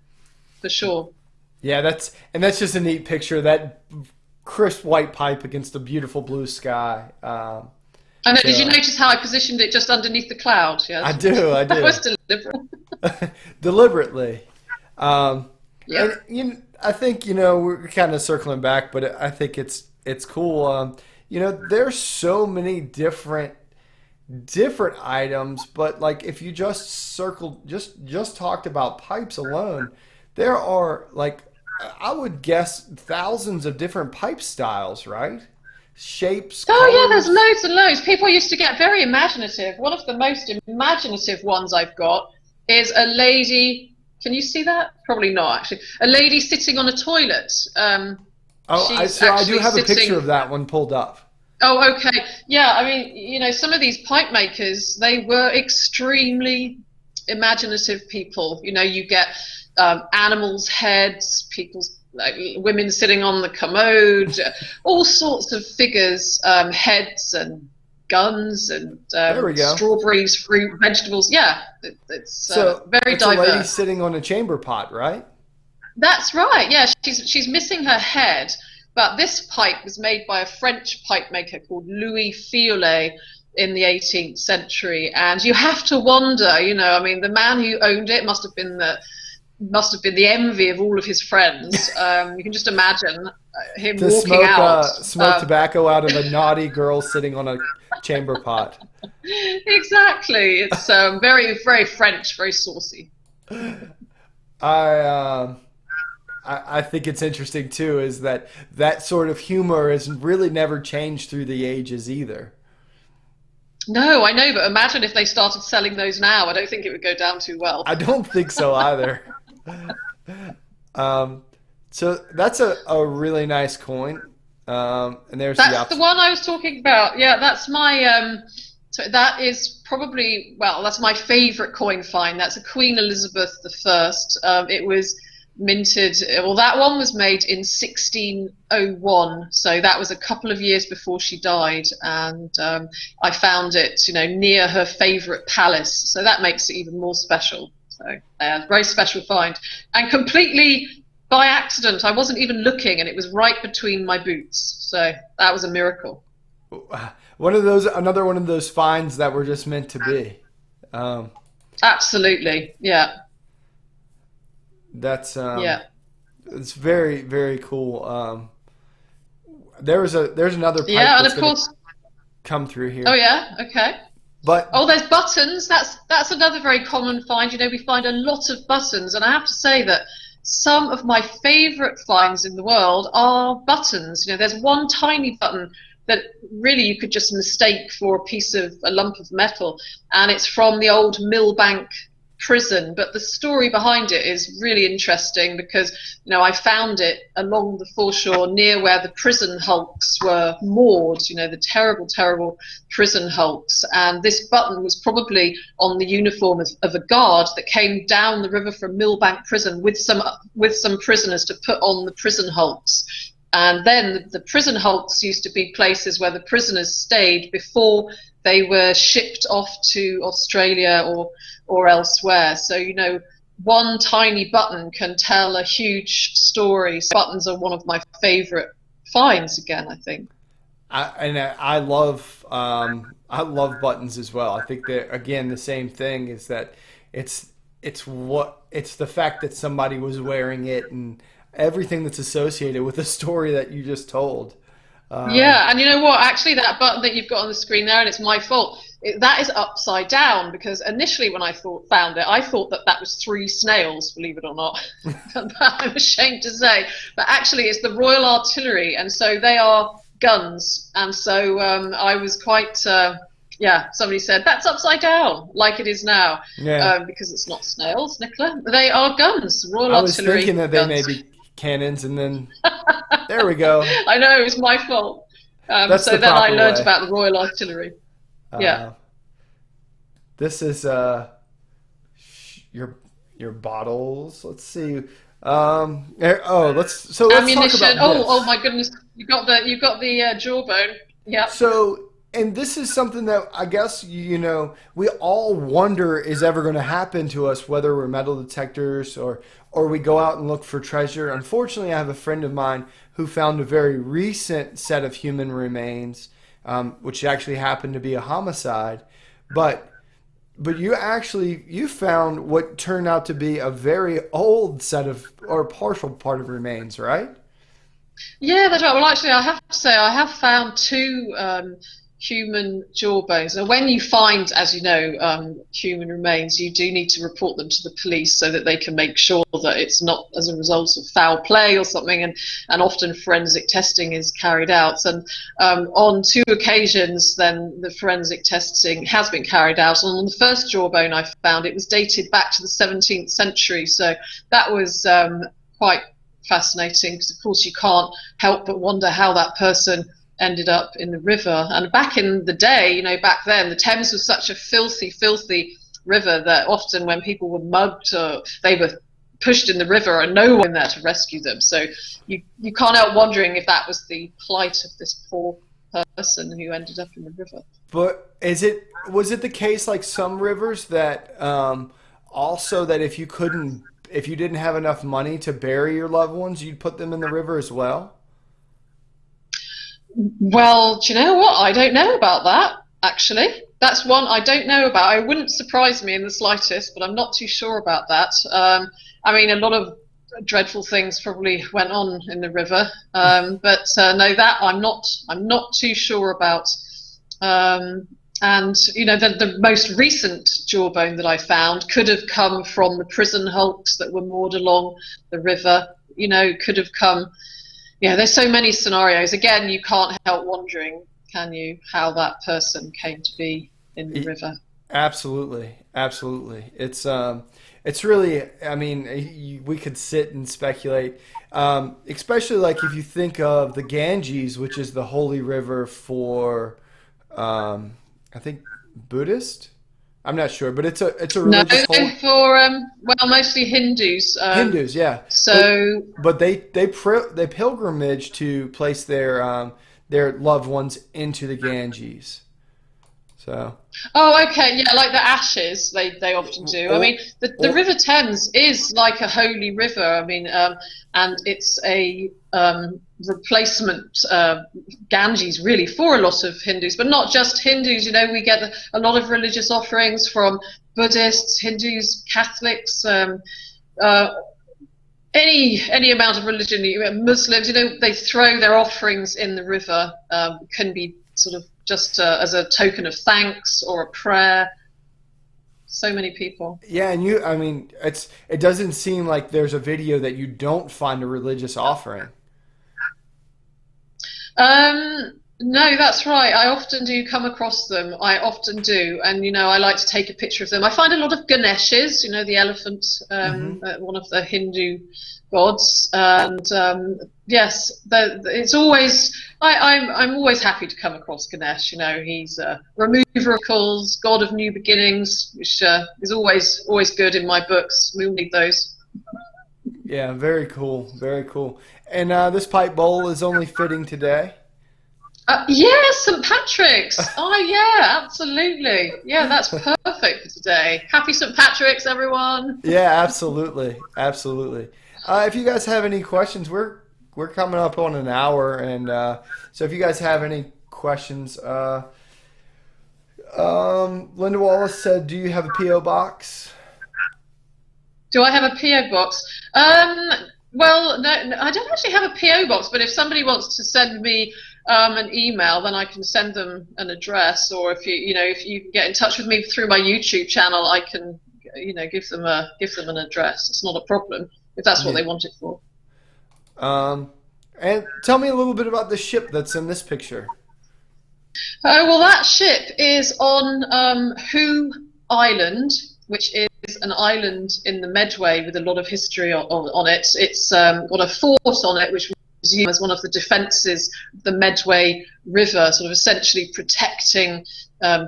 for sure. yeah, that's just a neat picture. That crisp white pipe against the beautiful blue sky. I know, did you So notice how I positioned it just underneath the cloud? I Yes. do, I That do. was deliberate. Deliberately. Um, Yep. and I think we're kind of circling back, but I think it's cool. There's so many different items, but like if you just circled, just talked about pipes alone, there are like I would guess thousands of different pipe styles, right? Shapes, Oh yeah, there's colors. loads and loads. People used to get very imaginative. One of the most imaginative ones I've got is a lady. Can you see that? Probably not actually. A lady sitting on a toilet. Oh, She's so I do actually have a picture of sitting. that one pulled up. Oh, okay. Yeah, I mean, some of these pipe makers, they were extremely imaginative people. You get animals' heads, people's like women sitting on the commode, all sorts of figures, heads and guns and There we go. strawberries, fruit, vegetables. Yeah, it's So very it's a lady diverse. sitting on a chamber pot, right? That's right. Yeah, she's missing her head, but this pipe was made by a French pipe maker called Louis Fiolet in the 18th century, and you have to wonder. I mean, the man who owned it must have been the envy of all of his friends. You can just imagine him To walking smoke out. smoke tobacco out of a naughty girl sitting on a chamber pot. Exactly. It's very, very French, very saucy. I I think it's interesting too is that that sort of humor has really never changed through the ages either. No, I know, but imagine if they started selling those now. I don't think it would go down too well. I don't think so either. Um, so that's a really nice coin. And there's the That's the ups. one I was talking about. Yeah, that's my so that is probably, well, that's my favorite coin find. That's a Queen Elizabeth the First. It was minted. Well, that one was made in 1601, so that was a couple of years before she died, and I found it, near her favourite palace, so that makes it even more special. So, very special find, and completely by accident. I wasn't even looking, and it was right between my boots, so that was a miracle. Another one of those finds that were just meant to be. Absolutely, yeah. That's Yeah. it's very, very cool. There's another pipe Yeah, and that's of gonna course. come through Oh here, yeah, okay. but Oh, there's buttons. That's another very common find. We find a lot of buttons, and I have to say that some of my favourite finds in the world are buttons. There's one tiny button that really you could just mistake for a lump of metal, and it's from the old Millbank prison. But the story behind it is really interesting because I found it along the foreshore near where the prison hulks were moored, the terrible, terrible prison hulks, and this button was probably on the uniform of a guard that came down the river from Millbank prison with some prisoners to put on the prison hulks. And then the prison hulks used to be places where the prisoners stayed before they were shipped off to Australia or elsewhere. So, one tiny button can tell a huge story. So buttons are one of my favorite finds again, I think. I love buttons as well. I think that again the same thing is that it's it's the fact that somebody was wearing it and everything that's associated with the story that you just told. Um, Yeah, and you know what? Actually, that button that you've got on the screen there, and it's my fault, that is upside down because initially when I found it, I thought that was three snails, believe it or not. I'm ashamed to say. But actually, it's the Royal Artillery, and so they are guns. And so I was quite, yeah, somebody said, that's upside down, like it is now, yeah, because it's not snails, Nicola. They are guns, Royal I was thinking Artillery that they may guns. be cannons, and then there we go. I know, it was my fault. That's So the then I proper learned way. about the Royal Artillery. Yeah. Uh, this is your bottles. Let's see. Let's talk Ammunition. about Oh this. my goodness! You got the jawbone. Yeah. So, and this is something that I guess we all wonder is ever going to happen to us, whether we're metal detectors or we go out and look for treasure. Unfortunately, I have a friend of mine who found a very recent set of human remains, which actually happened to be a homicide, but. But you found what turned out to be a very old set of or partial part of remains, right? Yeah, that's right. Well, actually, I have to say I have found two human jawbones. And when you find, as you know, human remains, you do need to report them to the police so that they can make sure that it's not as a result of foul play or something. And often forensic testing is carried out. And on two occasions, then the forensic testing has been carried out. And on the first jawbone I found, it was dated back to the 17th century. So that was quite fascinating because, of course, you can't help but wonder how that person ended up in the river. And back in the day, back then, the Thames was such a filthy, filthy river that often when people were mugged, they were pushed in the river and no one there to rescue them. So you can't help wondering if that was the plight of this poor person who ended up in the river. But was it the case like some rivers that also that if you didn't have enough money to bury your loved ones, you'd put them in the river as well? Well, do you know what? I don't know about that, actually. That's one I don't know about. It wouldn't surprise me in the slightest, but I'm not too sure about that. I mean, a lot of dreadful things probably went on in the river, but no, that I'm not. I'm not too sure about. And the most recent jawbone that I found could have come from the prison hulks that were moored along the river. Could have come. Yeah, there's so many scenarios. Again, you can't help wondering, can you, how that person came to be in the E- river? Absolutely, absolutely. It's really. I mean, we could sit and speculate, especially like if you think of the Ganges, which is the holy river for, I think Buddhist. I'm not sure, but it's a No, religious they're hole. for well, mostly Hindus. Hindus, yeah, but So they pilgrimage to place their loved ones into the Ganges. So, Oh, okay, yeah, like the ashes, they often do. I or, mean, the or River Thames is like a holy river. I mean, and it's a replacement Ganges really for a lot of Hindus, but not just Hindus. You know, we get a lot of religious offerings from Buddhists, Hindus, Catholics, uh, any amount of religion, Muslims. You know, they throw their offerings in the river. Can be sort of just as a token of thanks or a prayer. So many people. yeah, and I mean, it doesn't seem like there's a video that you don't find a religious offering. No, that's right. I often do come across them. I often do, and I like to take a picture of them. I find a lot of Ganeshas, the elephant, Hmm. one of the Hindu gods, and yes, it's always. I'm always happy to come across Ganesh. He's a remover of curls, god of new beginnings, which is always good in my books. We all need those. Yeah, very cool, very cool. And this pipe bowl is only fitting today. Yeah, St. Patrick's. Oh, yeah, absolutely. Yeah, that's perfect for today. Happy St. Patrick's, everyone. Yeah, absolutely, absolutely. If you guys have any questions, we're coming up on an hour, and so if you guys have any questions, Linda Wallace said, "Do you have a PO box?" Do I have a PO box? Well, no, I don't actually have a PO box, but if somebody wants to send me an email, then I can send them an address. Or if you can get in touch with me through my YouTube channel, I can, give them an address. It's not a problem if that's what Yeah. they want it for. Um, and tell me a little bit about the ship that's in this picture. Oh, well, that ship is on Hoo Island, which is an island in the Medway with a lot of history on it. It's got a fort on it, which was used as one of the defences of the Medway River, sort of essentially protecting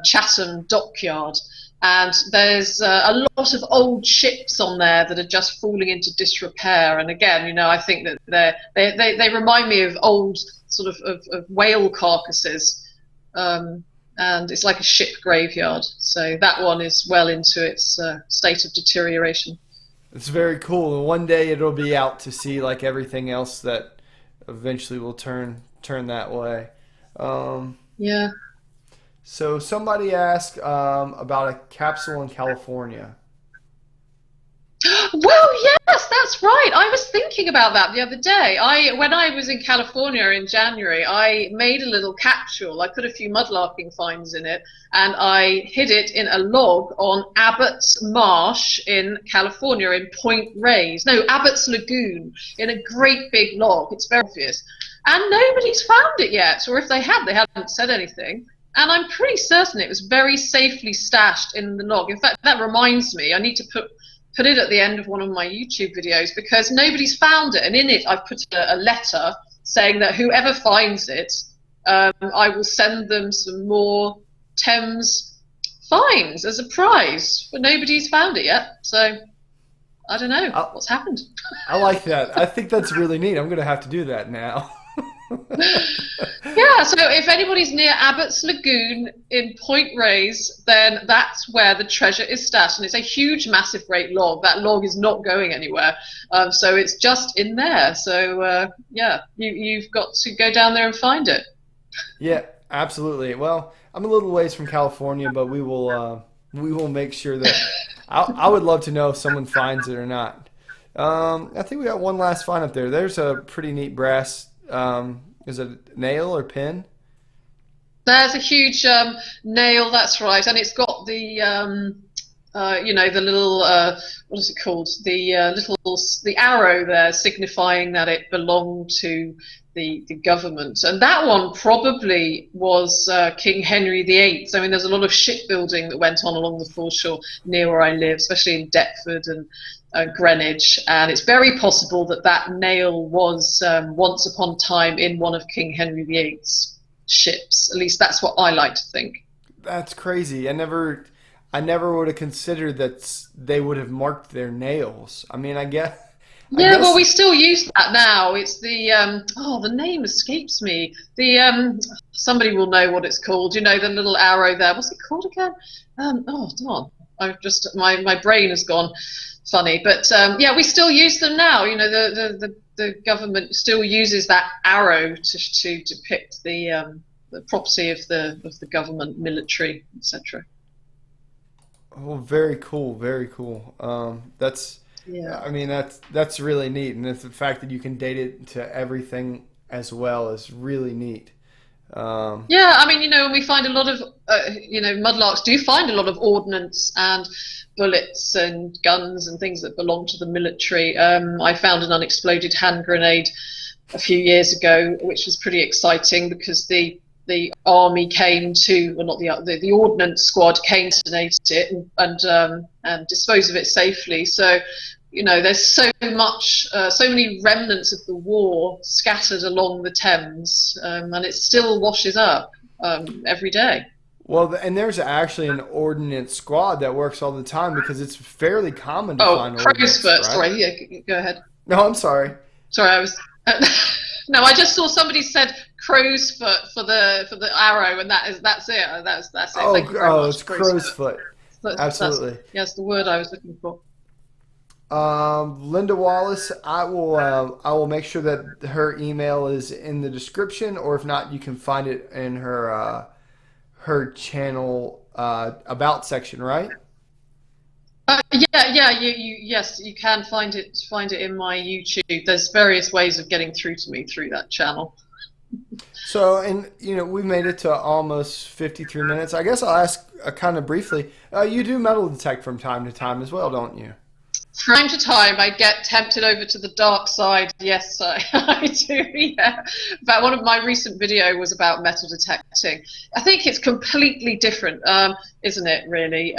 Chatham Dockyard. And there's a lot of old ships on there that are just falling into disrepair. And again, I think that they remind me of old sort of whale carcasses. And it's like a ship graveyard. So that one is well into its state of deterioration. It's very cool, and one day it'll be out to sea like everything else that eventually will turn that way. Um, Yeah. so somebody asked about a capsule in California. Well, yes, that's right. I was thinking about that the other day. When I was in California in January, I made a little capsule. I put a few mudlarking finds in it, and I hid it in a log on Abbott's Marsh in California in Point Reyes. No, Abbott's Lagoon in a great big log. It's very obvious. And nobody's found it yet, or if they had, they hadn't said anything. And I'm pretty certain it was very safely stashed in the log. In fact, that reminds me, I need to put it at the end of one of my YouTube videos because nobody's found it. And in it, I've put a letter saying that whoever finds it, I will send them some more Thames finds as a prize. But nobody's found it yet. So I don't know I, what's happened. I like that. I think that's really neat. I'm going to have to do that now. Yeah, so if anybody's near Abbott's Lagoon in Point Reyes, then that's where the treasure is stashed. And it's a huge, massive, great log. That log is not going anywhere. So it's just in there. So, yeah, you've got to go down there and find it. Yeah, absolutely. Well, I'm a little ways from California, but we will make sure that I would love to know if someone finds it or not. I think we got one last find up there. There's a pretty neat brass. Is it a nail or pin? There's a huge nail, that's right. And it's got the little, what is it called? The arrow there signifying that it belonged to the government. And that one probably was King Henry VIII. I mean, there's a lot of shipbuilding that went on along the foreshore near where I live, especially in Deptford and Greenwich. And it's very possible that that nail was once upon a time in one of King Henry VIII's ships. At least that's what I like to think. That's crazy. I never would have considered that they would have marked their nails. I mean, I Yeah, well, guess. we still use that now. It's the the name escapes me. The somebody will know what it's called. You know, the little arrow there. What's it called again? Darn. I've just my brain has gone funny. But yeah, we still use them now. You know, the government still uses that arrow to depict the property of the government, military, etc. Oh, very cool, very cool. Yeah. I mean, that's really neat, and it's the fact that you can date it to everything as well is really neat. Um, Yeah, I mean, you know, we find a lot of, mudlarks do find a lot of ordnance and bullets and guns and things that belong to the military. I found an unexploded hand grenade a few years ago, which was pretty exciting because the army came to, well, not the ordnance squad came to donate it and dispose of it safely. So, you know, there's so many remnants of the war scattered along the Thames, and it still washes up every day. well, and there's actually an ordnance squad that works all the time because it's fairly common to Oh, find crow's ordnance, foot. right? Sorry, yeah, go ahead. No, I'm sorry. Sorry, I was. No, I just saw somebody said crow's foot for the arrow, and that's it. That's it. Oh, Thank you very oh, much, it's crow's crow's foot. foot. That's Absolutely. yes, the word I was looking for. Linda Wallace, I will make sure that her email is in the description, or if not, you can find it in her channel about section, right? Yeah. Yes, you can find it in my YouTube. There's various ways of getting through to me through that channel. So, and we made it to almost 53 minutes. I guess I'll ask kind of briefly. You do metal detect from time to time as well, don't you? From time to time, I get tempted over to the dark side. Yes, I do. Yeah. In fact, one of my recent video was about metal detecting. I think it's completely different, isn't it? Really.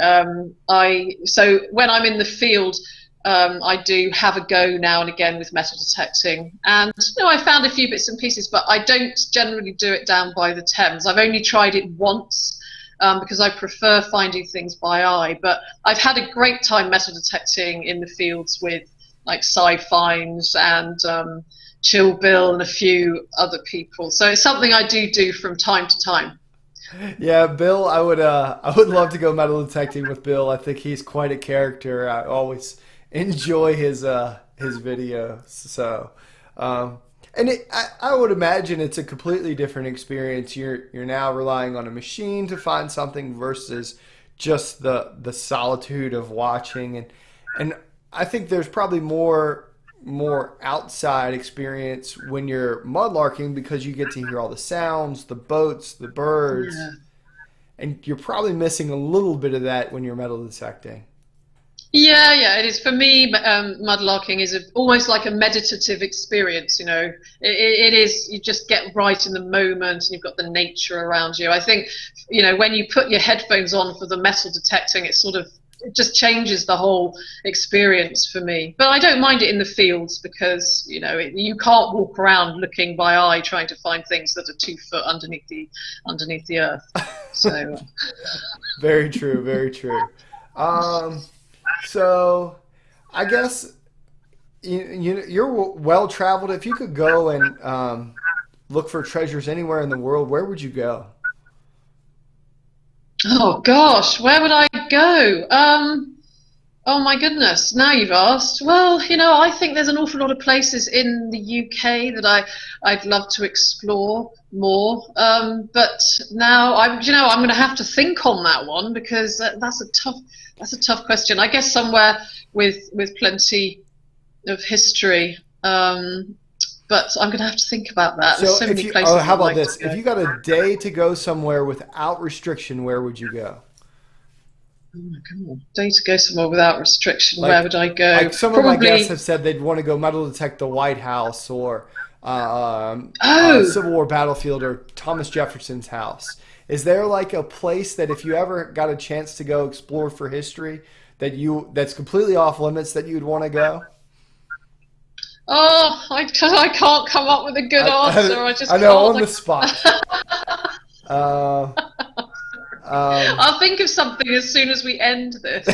So when I'm in the field, I do have a go now and again with metal detecting, and I found a few bits and pieces, but I don't generally do it down by the Thames. I've only tried it once. Because I prefer finding things by eye. But I've had a great time metal detecting in the fields with like Sci-Fines and Chill Bill and a few other people. So it's something I do from time to time. Yeah, Bill, I would love to go metal detecting with Bill. I think he's quite a character. I always enjoy his videos. So, and I would imagine it's a completely different experience. You're now relying on a machine to find something versus just the solitude of watching, and I think there's probably more outside experience when you're mudlarking because you get to hear all the sounds, the boats, the birds, Yeah. and you're probably missing a little bit of that when you're metal detecting. Yeah, it is. For me, mudlarking is almost like a meditative experience, you know. It is, you just get right in the moment and you've got the nature around you. I think, when you put your headphones on for the metal detecting, it just changes the whole experience for me. But I don't mind it in the fields because, you can't walk around looking by eye trying to find things that are 2 foot underneath the earth. So, Very true, very true. Um, So, I guess you're well traveled. If you could go and look for treasures anywhere in the world, where would you go? oh gosh, where would I go? Oh my goodness, now you've asked. Well, I think there's an awful lot of places in the UK that I'd love to explore more. But now I'm going to have to think on that one because that's a tough question. I guess somewhere with plenty of history. But I'm going to have to think about that. There's So, so if many you oh, places how I'd about like this? to If go. you got a day to go somewhere without restriction, where would you go? Oh my God, day to go somewhere without restriction. Where Like, would I go? like some of my guests Probably. have said they'd want to go metal detect the White House or Oh, Civil War battlefield or Thomas Jefferson's house. Is there like a place that if you ever got a chance to go explore for history that's completely off limits that you'd want to go? I can't come up with a good I, answer. I, I just I know can't. on the spot. Uh, Um, I'll think of something as soon as we end this.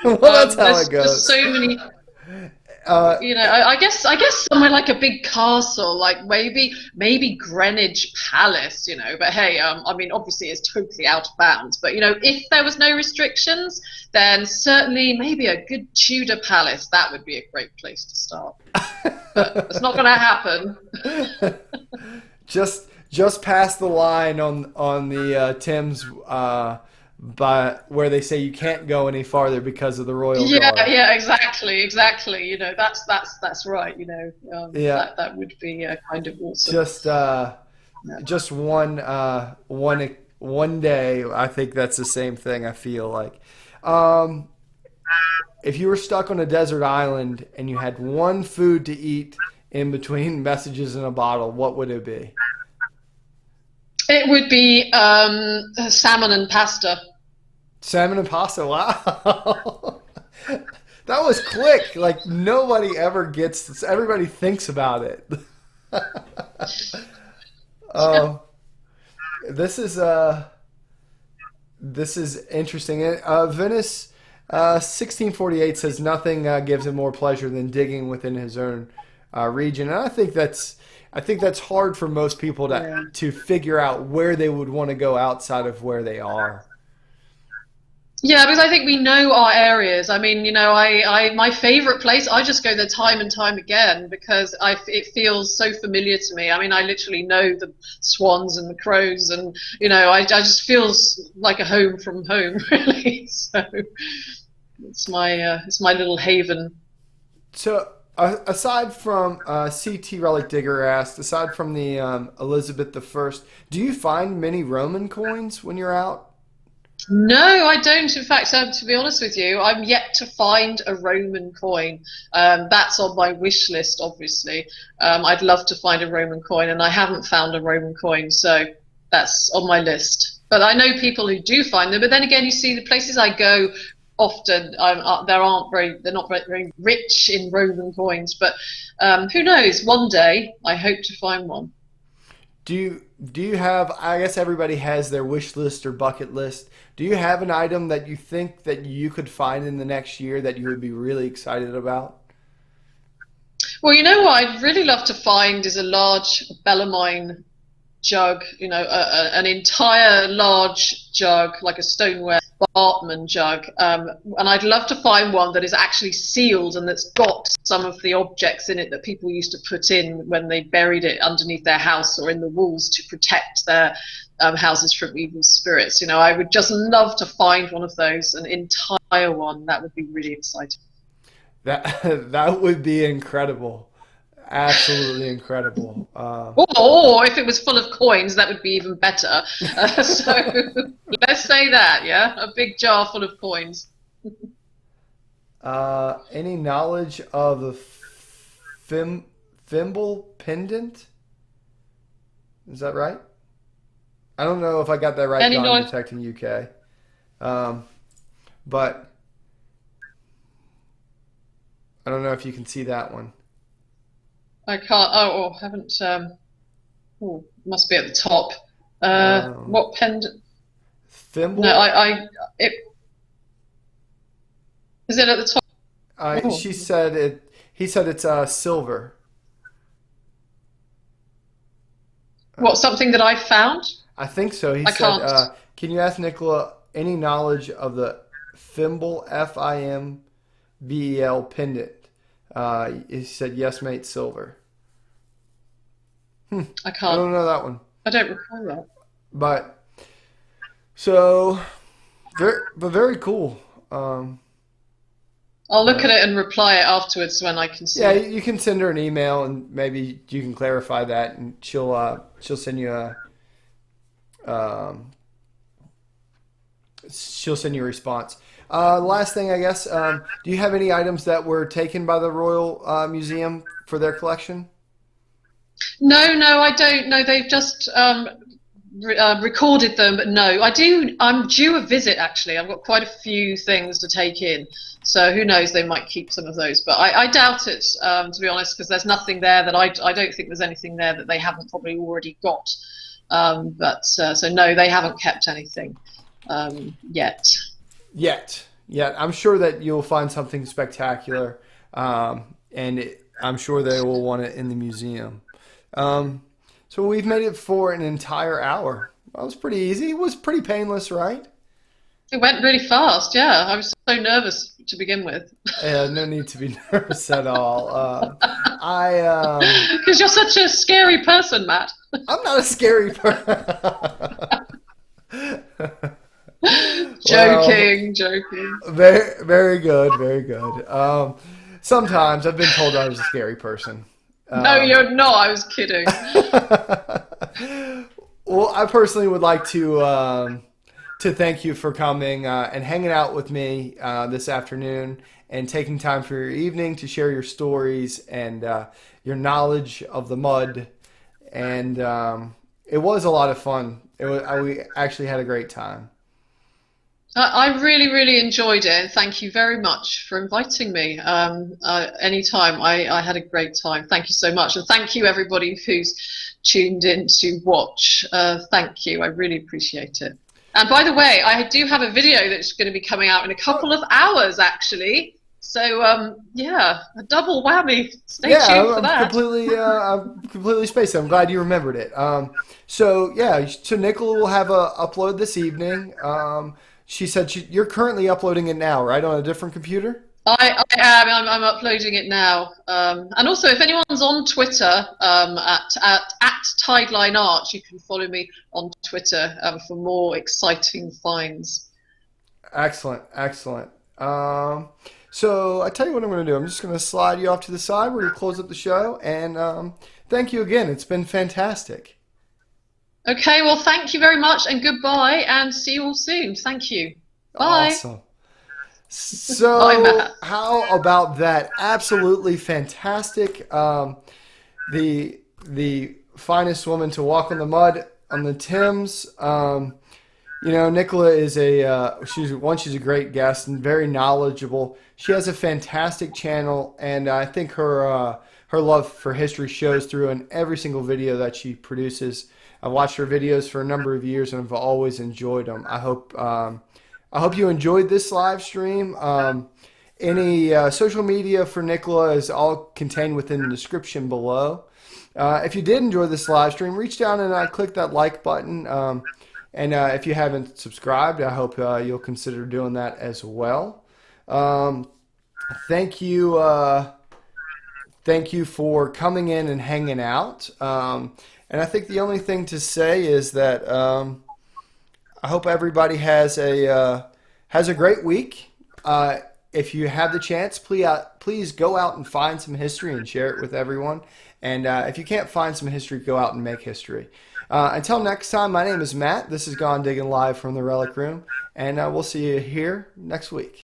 well, that's how There's it just goes. so many. Uh, I guess somewhere like a big castle, like maybe Greenwich Palace, But hey, I mean, obviously it's totally out of bounds. But if there was no restrictions, then certainly maybe a good Tudor palace. That would be a great place to start. But it's not going to happen. just past the line on the Thames, by where they say you can't go any farther because of the royal Yeah, guard. yeah, exactly. That's right. Yeah, That would be kind of awesome. just Yeah. just one day. I think that's the same thing. I feel like, um, if you were stuck on a desert island and you had one food to eat in between messages in a bottle, what would it be? It would be salmon and pasta. Salmon and pasta. Wow. That was quick. Like nobody ever gets this. Everybody thinks about it. Um, this is this is interesting. Venice 1648 says nothing gives him more pleasure than digging within his own region, and I think that's hard for most people Yeah. to figure out where they would want to go outside of where they are. Yeah, because I think we know our areas. I mean, my favorite place, I just go there time and time again because it feels so familiar to me. I mean, I literally know the swans and the crows, and I just feels like a home from home, really. So it's my little haven. So, aside from CT Relic Digger asked, aside from the Elizabeth I, do you find many Roman coins when you're out? No, I don't. In fact, to be honest with you, I'm yet to find a Roman coin. That's on my wish list, obviously. I'd love to find a Roman coin, and I haven't found a Roman coin, so that's on my list. But I know people who do find them. But then again, you see, the places I go often, they're not very rich in Roman coins. But who knows? One day, I hope to find one. Do you have? I guess everybody has their wish list or bucket list. Do you have an item that you think that you could find in the next year that you would be really excited about? Well, what I'd really love to find is a large Bellarmine jug, an entire large jug, like a stoneware Bartman jug. And I'd love to find one that is actually sealed and that's got some of the objects in it that people used to put in when they buried it underneath their house or in the walls to protect their houses from evil spirits. I would just love to find one of those, an entire one. That would be really exciting. That that would be incredible, absolutely incredible. Or if it was full of coins, that would be even better. So let's say that, yeah, a big jar full of coins. Any knowledge of the thimble pendant? Is that right? I don't know if I got that right, Any Gone knowledge? Detecting UK. But I don't know if you can see that one. I can't. Haven't. Must be at the top. Um, What pendant? No, thimble? it is it at the top. Oh, She said it. He said it's silver. Uh, what? Something that I found? I think so. He I said, can't. "Can you ask Nicola any knowledge of the thimble Fimbel pendant?" He said, "Yes, mate, silver." I I can't. don't know that one, I don't recall that. but so very cool. I'll look Uh, at it and reply it afterwards when I can see yeah, it. you can send her an email and maybe you can clarify that, and she'll send you a um, she'll send you a response. Last thing, I guess, do you have any items that were taken by the Royal Museum for their collection? No, no, I don't. No, they've just recorded them, but no, I do. I'm due a visit actually. I've got quite a few things to take in, so who knows? They might keep some of those, but I doubt it. To be honest, because there's nothing there that I don't think there's anything there that they haven't probably already got. But so no, they haven't kept anything. yet. Yet. I'm sure that you'll find something spectacular, I'm sure they will want it in the museum. So we've made it for an entire hour. That was pretty easy. It was pretty painless, right? It went really fast. Yeah, I was so nervous to begin with No need to be nervous at all. because you're such a scary person, Matt. I'm not a scary person. Well, Joking. very, very good, very good. Sometimes I've been told I was a scary person. No, Um, you're not. I was kidding. well, I personally would like to thank you for coming and hanging out with me this afternoon and taking time for your evening to share your stories and your knowledge of the mud. And it was a lot of fun. We actually had a great time. I really, really enjoyed it, and thank you very much for inviting me. Anytime, I had a great time. Thank you so much, and thank you everybody who's tuned in to watch. Thank you, I really appreciate it. And by the way, I do have a video that's going to be coming out in a couple of hours, actually. So yeah, a double whammy. Stay Yeah, tuned for that. I'm completely spaced. I'm glad you remembered it. So yeah, so Nicola will have a upload this evening. She said you're currently uploading it now, right, on a different computer? I am. I'm uploading it now. And also, if anyone's on Twitter at Tideline Art, you can follow me on Twitter for more exciting finds. Excellent, excellent. So I tell you what I'm going to do. I'm just going to slide you off to the side. We're going to close up the show, and thank you again. It's been fantastic. Okay, well, thank you very much, and goodbye, and see you all soon. Thank you. Bye. Awesome. Bye, So, Matt. how about that? Absolutely fantastic. The finest woman to walk on the mud on the Thames. Nicola is she's a great guest and very knowledgeable. She has a fantastic channel, and I think her love for history shows through in every single video that she produces. I've watched her videos for a number of years, and I've always enjoyed them. I hope you enjoyed this live stream. Any social media for Nicola is all contained within the description below. If you did enjoy this live stream, reach down and click that like button. And if you haven't subscribed, I hope you'll consider doing that as well. Thank you, thank you for coming in and hanging out. And I think the only thing to say is that I hope everybody has a great week. If you have the chance, please go out and find some history and share it with everyone. And if you can't find some history, go out and make history. Until next time, my name is Matt. This has gone Diggin Live from the Relic Room, and we'll see you here next week.